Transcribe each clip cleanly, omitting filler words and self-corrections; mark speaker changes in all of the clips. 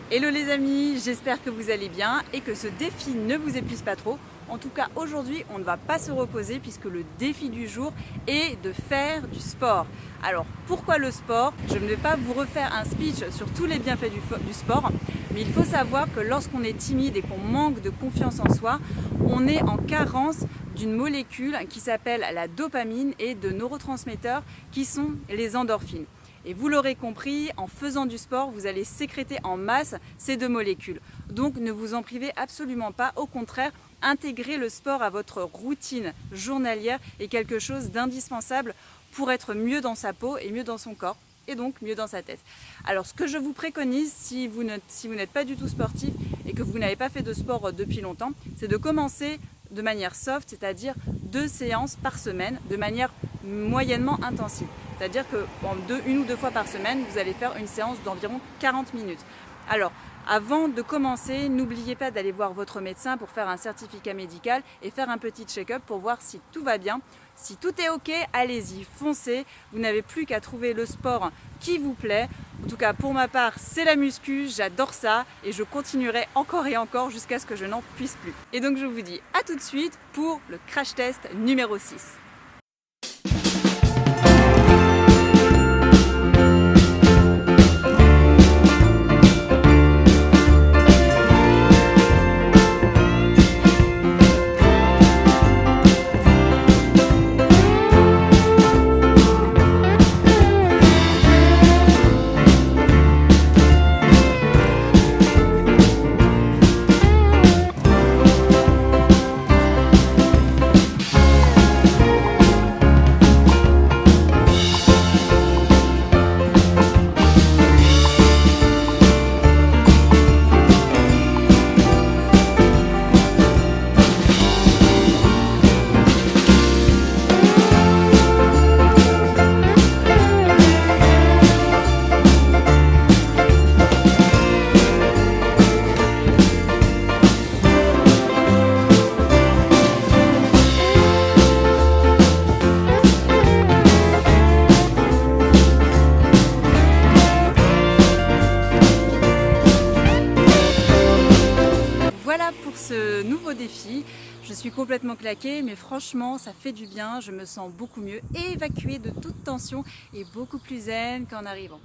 Speaker 1: Hello les amis, j'espère que vous allez bien et que ce défi ne vous épuise pas trop. En tout cas aujourd'hui on ne va pas se reposer puisque le défi du jour est de faire du sport. Alors pourquoi le sport? Je ne vais pas vous refaire un speech sur tous les bienfaits du sport, mais il faut savoir que lorsqu'on est timide et qu'on manque de confiance en soi, on est en carence d'une molécule qui s'appelle la dopamine et de neurotransmetteurs qui sont les endorphines. Et vous l'aurez compris, en faisant du sport, vous allez sécréter en masse ces deux molécules. Donc ne vous en privez absolument pas, au contraire, intégrer le sport à votre routine journalière est quelque chose d'indispensable pour être mieux dans sa peau et mieux dans son corps, et donc mieux dans sa tête. Alors ce que je vous préconise, si vous n'êtes pas du tout sportif et que vous n'avez pas fait de sport depuis longtemps, c'est de commencer de manière soft, c'est-à-dire 2 séances par semaine, de manière moyennement intensive. C'est-à-dire que une ou deux fois par semaine, vous allez faire une séance d'environ 40 minutes. Alors, avant de commencer, n'oubliez pas d'aller voir votre médecin pour faire un certificat médical et faire un petit check-up pour voir si tout va bien. Si tout est ok, allez-y, foncez. Vous n'avez plus qu'à trouver le sport qui vous plaît. En tout cas, pour ma part, c'est la muscu, j'adore ça et je continuerai encore et encore jusqu'à ce que je n'en puisse plus. Et donc, je vous dis à tout de suite pour le crash test numéro 6. Voilà pour ce nouveau défi. Je suis complètement claquée, mais franchement, ça fait du bien. Je me sens beaucoup mieux, évacuée de toute tension et beaucoup plus zen qu'en arrivant.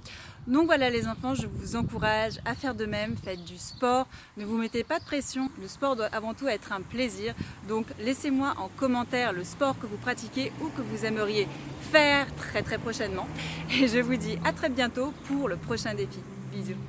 Speaker 1: Donc voilà les enfants, je vous encourage à faire de même. Faites du sport, ne vous mettez pas de pression. Le sport doit avant tout être un plaisir. Donc laissez-moi en commentaire le sport que vous pratiquez ou que vous aimeriez faire très prochainement. Et je vous dis à très bientôt pour le prochain défi. Bisous.